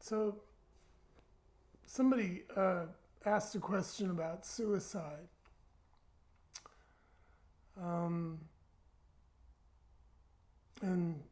So somebody asked a question about suicide. And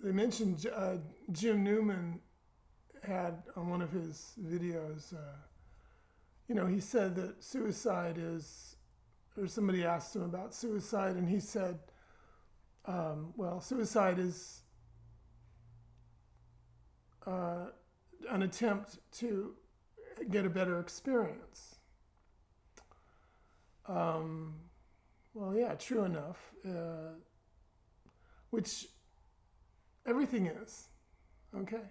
they mentioned Jim Newman had on one of his videos, he said that suicide is, or somebody asked him about suicide, and he said, suicide is an attempt to get a better experience. True enough, which everything is, okay?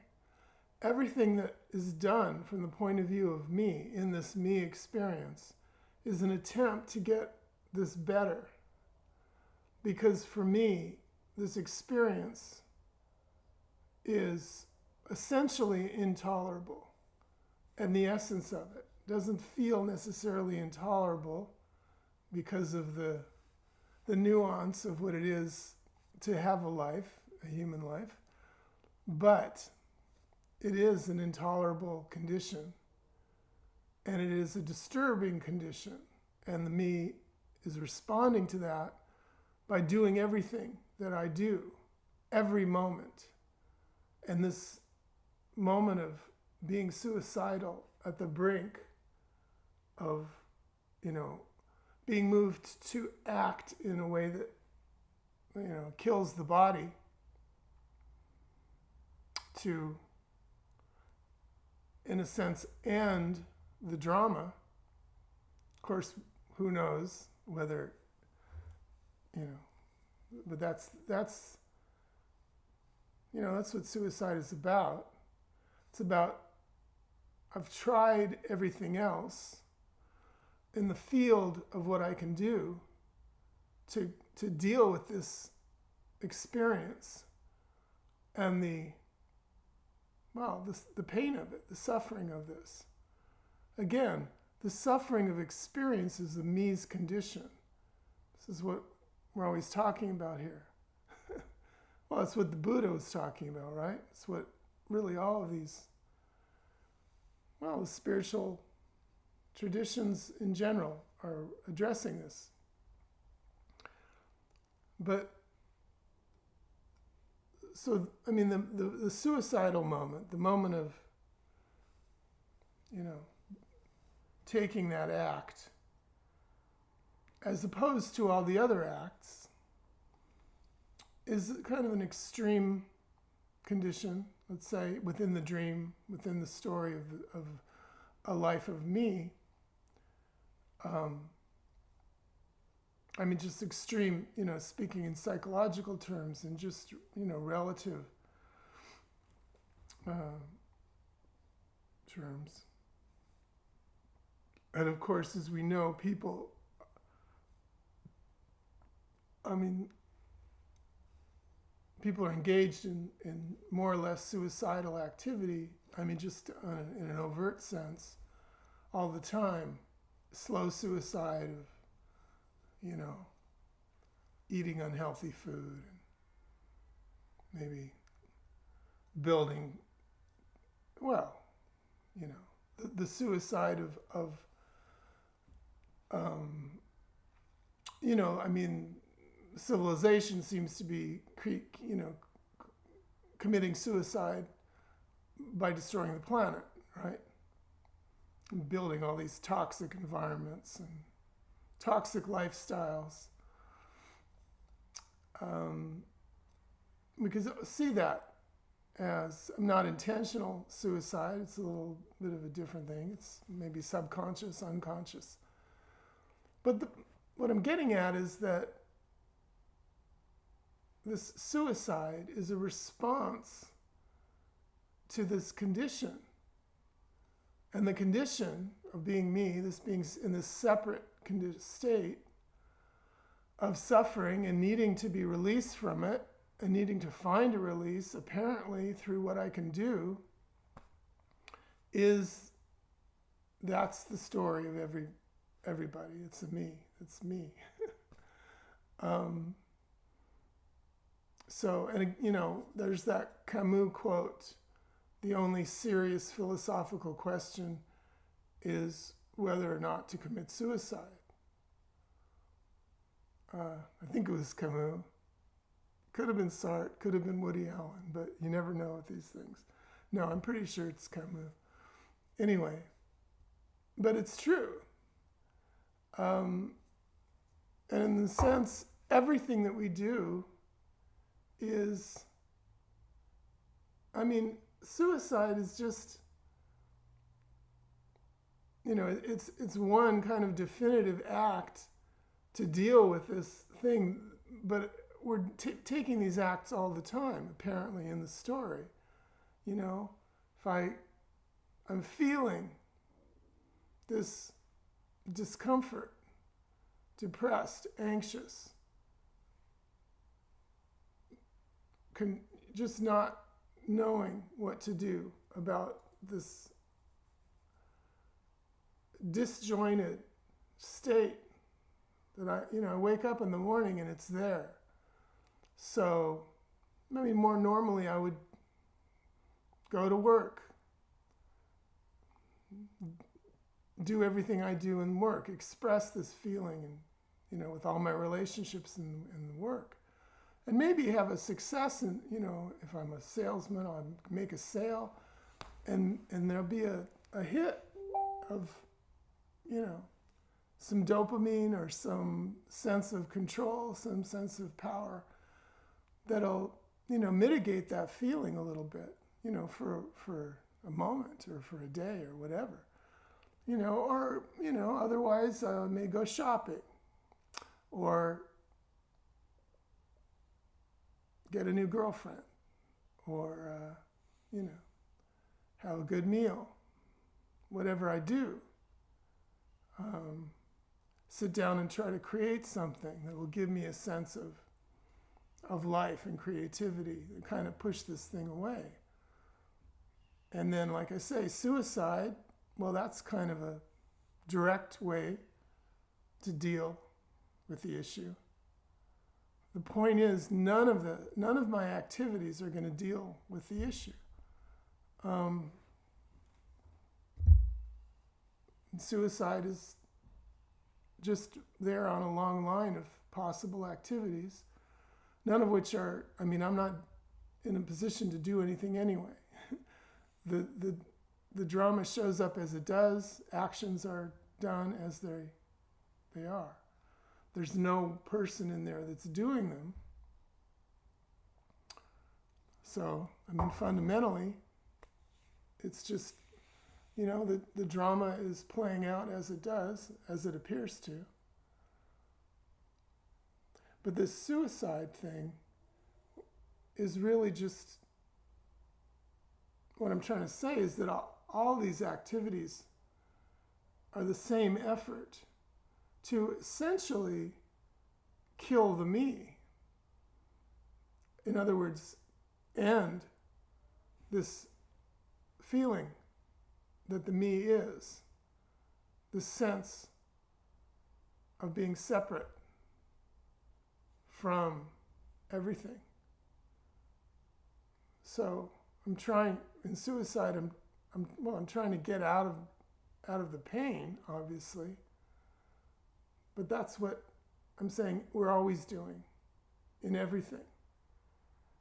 Everything that is done from the point of view of me in this me experience is an attempt to get this better. Because for me, this experience is essentially intolerable. And the essence of it doesn't feel necessarily intolerable because of the nuance of what it is to have a life, a human life. But it is an intolerable condition. And it is a disturbing condition. And the me is responding to that by doing everything that I do, every moment. And this moment of being suicidal at the brink of, being moved to act in a way that, kills the body, to, in a sense, end the drama. Of course, who knows whether, but that's what suicide is about. It's about, I've tried everything else in the field of what I can do to deal with this experience and the pain of it, the suffering of this. Again, the suffering of experience is the me's condition. This is what we're always talking about here. Well, that's what the Buddha was talking about, right? It's what really all of these, the spiritual traditions in general are addressing this. But, the suicidal moment, the moment of, taking that act, as opposed to all the other acts, is kind of an extreme condition, let's say, within the dream, within the story of a life of me. Just extreme, speaking in psychological terms and just, relative terms. And of course, as we know, people, people are engaged in more or less suicidal activity, just in an overt sense, all the time. Slow suicide of, eating unhealthy food, and maybe building, the suicide of civilization seems to be, committing suicide by destroying the planet, right? And building all these toxic environments and toxic lifestyles. We could see that as not intentional suicide. It's a little bit of a different thing. It's maybe subconscious, unconscious. But what I'm getting at is that this suicide is a response to this condition. And the condition of being me, this being in this separate state of suffering and needing to be released from it, and needing to find a release, apparently through what I can do, that's the story of everybody. It's me. There's that Camus quote, the only serious philosophical question is whether or not to commit suicide. I think it was Camus. Could have been Sartre, could have been Woody Allen, but you never know with these things. No, I'm pretty sure it's Camus. Anyway, but it's true. And in the sense, everything that we do is, I mean, suicide is just, you know, it's one kind of definitive act to deal with this thing, but we're taking these acts all the time, apparently, in the story. You know, if I'm feeling this discomfort, depressed, anxious, just not knowing what to do about this disjointed state that I wake up in the morning and it's there. So, maybe more normally I would go to work, do everything I do in work, express this feeling, and with all my relationships in work, and maybe have a success. And if I'm a salesman, I'll make a sale, and there'll be a hit of some dopamine or some sense of control, some sense of power that'll mitigate that feeling a little bit, for a moment or for a day or whatever, or otherwise I may go shopping or get a new girlfriend or have a good meal, whatever I do. Sit down and try to create something that will give me a sense of life and creativity and kind of push this thing away. And then, like I say, suicide, well, that's kind of a direct way to deal with the issue. The point is, none of my activities are going to deal with the issue. Suicide is just there on a long line of possible activities, none of which are, I'm not in a position to do anything anyway. The drama shows up as it does, actions are done as they are. There's no person in there that's doing them. So, fundamentally, it's just, the drama is playing out as it does, as it appears to. But this suicide thing is really just, what I'm trying to say is that all these activities are the same effort to essentially kill the me. In other words, end this feeling that the me is, the sense of being separate from everything. So I'm trying, in suicide, I'm trying to get out of the pain, obviously. But that's what I'm saying we're always doing in everything.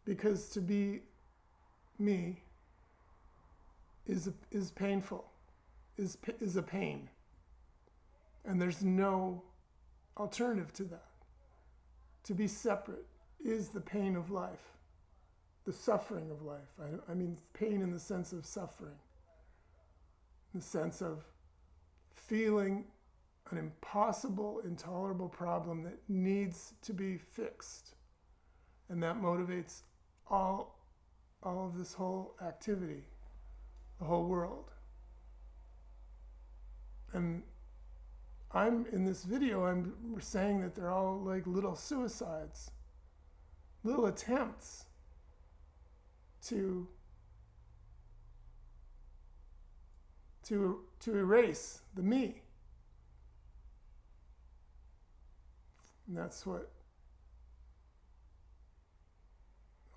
Because to be me is painful, is a pain. And there's no alternative to that. To be separate is the pain of life, the suffering of life. I mean pain in the sense of suffering, in the sense of feeling an impossible, intolerable problem that needs to be fixed. And that motivates all of this whole activity, the whole world. And in this video, I'm saying that they're all like little suicides, little attempts to erase the me. And that's what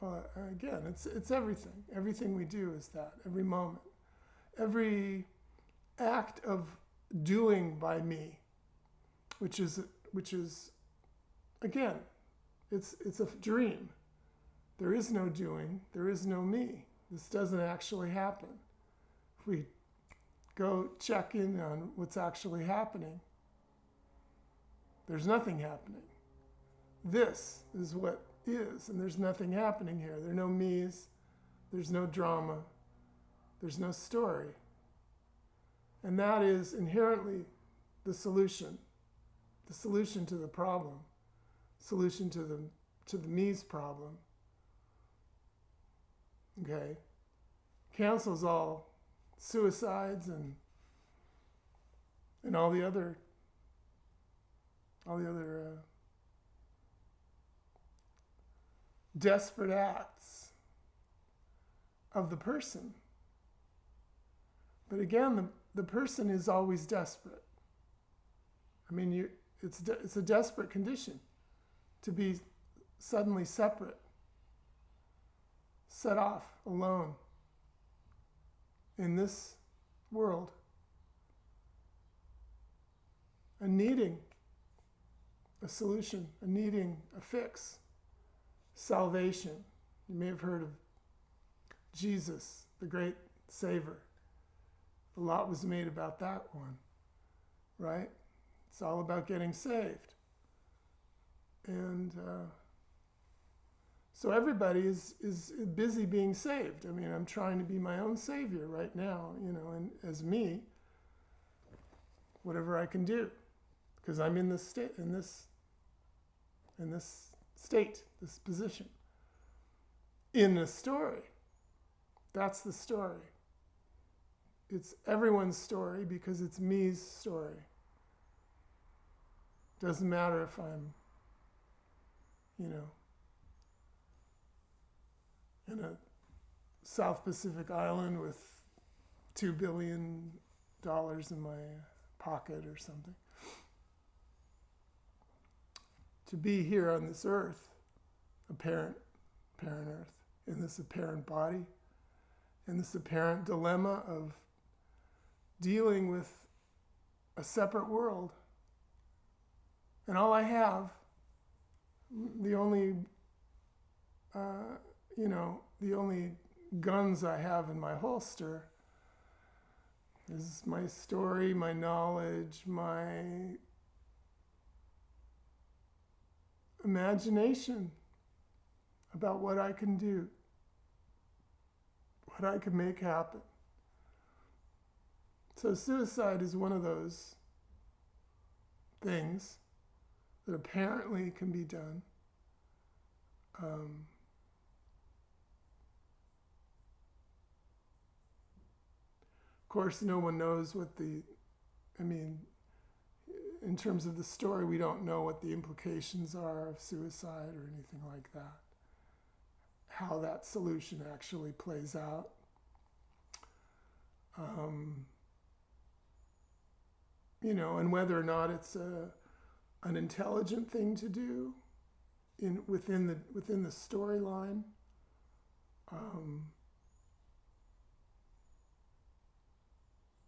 Well, again, it's everything. Everything we do is that. Every moment, every act of doing by me, which is again, it's a dream. There is no doing. There is no me. This doesn't actually happen. If we go check in on what's actually happening, there's nothing happening. This is what is, and there's nothing happening here. There are no me's, there's no drama, there's no story. And that is inherently the solution to the problem, solution to the me's problem. Okay? Cancels all suicides and all the other desperate acts of the person. But again, the person is always desperate. I mean, it's a desperate condition to be suddenly separate, set off alone in this world, and needing a solution, needing a fix, salvation. You may have heard of Jesus, the great Savior. A lot was made about that one, right? It's all about getting saved. And so everybody is busy being saved. I mean, I'm trying to be my own Savior right now, and as me, whatever I can do, because I'm in this state, in this position, in the story. That's the story. It's everyone's story because it's me's story. Doesn't matter if I'm, in a South Pacific island with $2 billion in my pocket or something. To be here on this earth, apparent earth, in this apparent body, in this apparent dilemma of dealing with a separate world. And all I have, the only guns I have in my holster is my story, my knowledge, my imagination about what I can do, what I can make happen. So suicide is one of those things that apparently can be done. Of course, no one knows in terms of the story, we don't know what the implications are of suicide or anything like that. How that solution actually plays out. And whether or not it's an intelligent thing to do within the storyline.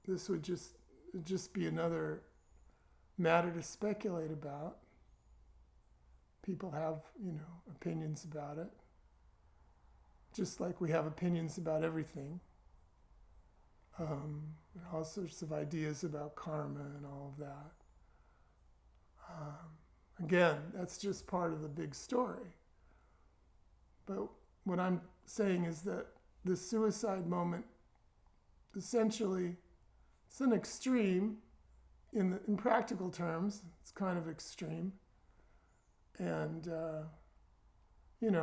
This would just be another matter to speculate about. People have, opinions about it. Just like we have opinions about everything. All sorts of ideas about karma and all of that. Again, that's just part of the big story. But what I'm saying is that the suicide moment, essentially, it's an extreme in practical terms. It's kind of extreme. And, in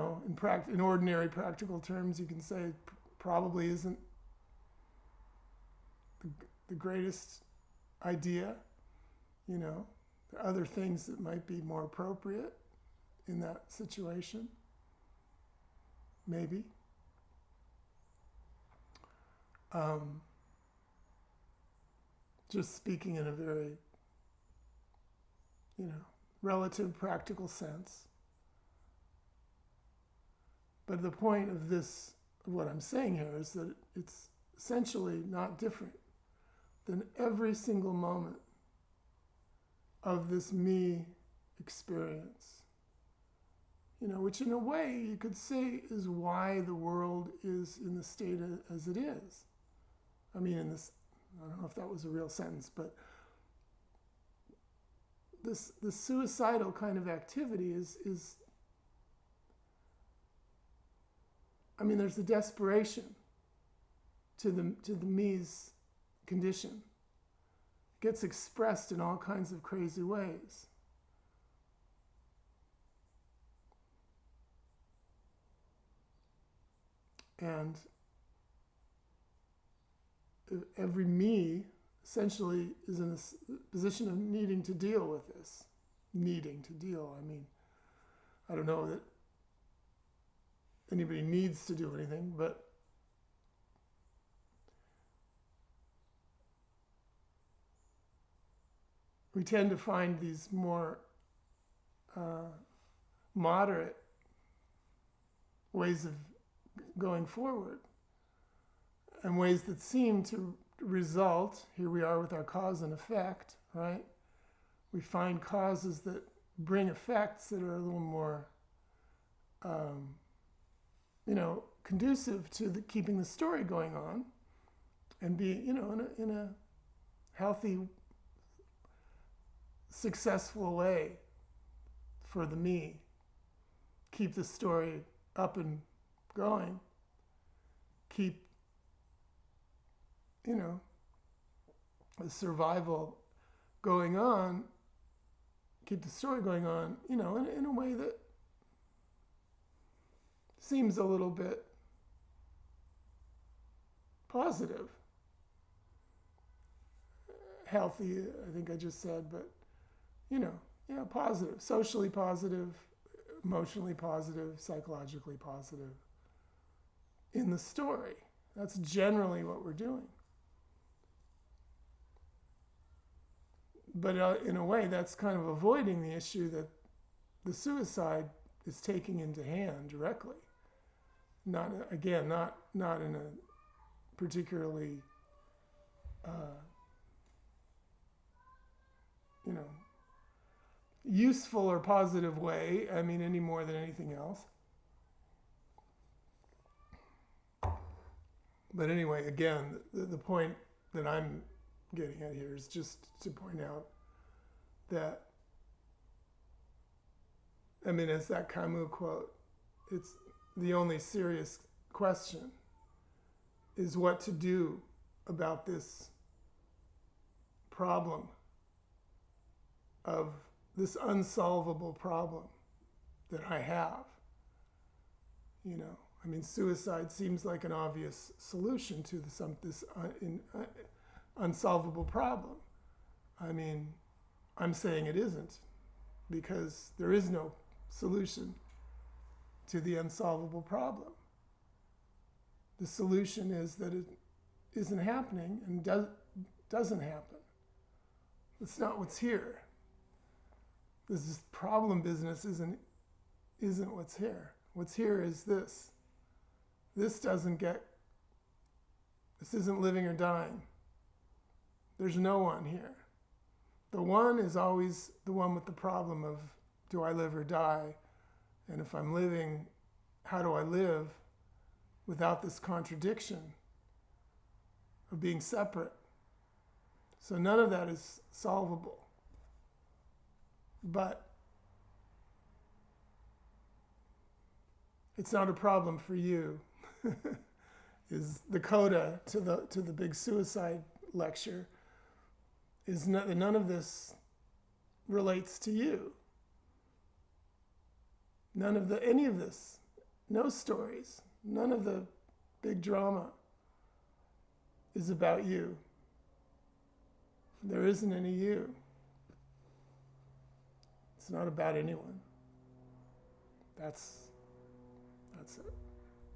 ordinary practical terms, you can say it probably isn't the greatest idea. There are other things that might be more appropriate in that situation. Maybe. Just speaking in a very, relative practical sense. But the point of this, of what I'm saying here, is that it's essentially not different than every single moment of this me experience. Which in a way you could say is why the world is in the state as it is. I mean, I don't know if that was a real sentence, but the suicidal kind of activity is there's the desperation to the me's condition. It gets expressed in all kinds of crazy ways. And every me essentially is in this position of needing to deal with this. Needing to deal. I don't know that anybody needs to do anything, but we tend to find these more moderate ways of going forward, and ways that seem to result. Here we are with our cause and effect, right? We find causes that bring effects that are a little more, conducive to keeping the story going on, and be, in a healthy, successful way for the me. Keep the story up and going. Keep, the survival going on. Keep the story going on, in a way that seems a little bit positive. Healthy, I think I just said, but, positive. Socially positive, emotionally positive, psychologically positive in the story. That's generally what we're doing. But in a way, that's kind of avoiding the issue that the suicide is taking into hand directly. Not in a particularly, useful or positive way. Any more than anything else. But anyway, again, the point that I'm getting at here is just to point out that, as that Camus quote, it's the only serious question is what to do about this problem of this unsolvable problem that I have. Suicide seems like an obvious solution to this unsolvable problem. I'm saying it isn't, because there is no solution to the unsolvable problem. The solution is that it isn't happening and doesn't happen. It's not what's here. This problem business isn't what's here. What's here is this. This isn't living or dying. There's no one here. The one is always the one with the problem of, do I live or die? And if I'm living, how do I live without this contradiction of being separate? So none of that is solvable. But it's not a problem for you. Is the coda to the big suicide lecture, is none of this relates to you. Any of this, no stories, none of the big drama is about you. There isn't any you. It's not about anyone. That's it.